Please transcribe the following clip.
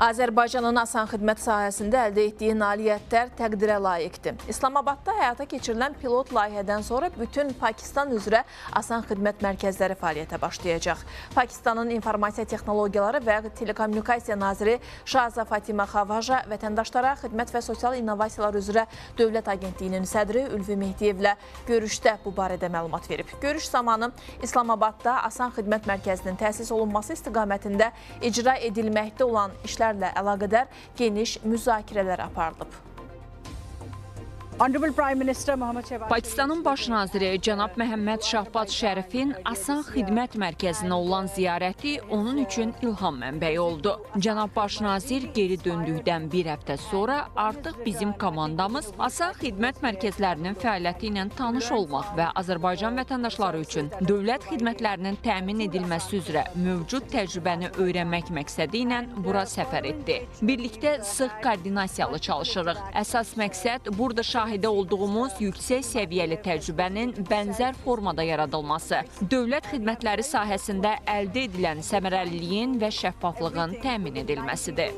Azərbaycanın asan xidmət sahəsində əldə etdiyi nailiyyətlər təqdirə layiqdir. İslamabadda həyata keçirilən pilot layihədən sonra bütün Pakistan üzrə asan xidmət mərkəzləri fəaliyyətə başlayacaq. Pakistanın İnformasiya Texnologiyaları və Telekommunikasiya naziri Şahza Fatimə Xavaja vətəndaşlara xidmət və sosial innovasiyalar üzrə Dövlət Agentliyinin sədri Ülvi Mehdiyevlə görüşdə bu barədə məlumat verib. Görüş zamanı İslamabadda asan xidmət mərkəzinin təsis olunması istiqamətində icra edilməkdə olan işlərlə əlaqədar geniş müzakirələr aparılıb. Pakistanın baş naziri cənab Məhəmməd Şahbaz Şərifin asan xidmət mərkəzinə olan ziyarəti onun üçün ilham mənbəyi oldu. Cənab baş nazir geri döndükdən bir həftə sonra artıq bizim komandamız asan xidmət mərkəzlərinin fəaliyyəti ilə tanış olmaq və Azərbaycan vətəndaşları üçün dövlət xidmətlərinin təmin edilməsi üzrə mövcud təcrübəni öyrənmək məqsədi ilə bura səfər etdi. Birlikdə sıx koordinasiyalı çalışırıq. Əsas məqsəd burada şahidə olduğumuz yüksək səviyyəli təcrübənin bənzər formada yaradılması, dövlət xidmətləri sahəsində əldə edilən səmərəliliyin və şəffaflığın təmin edilməsidir.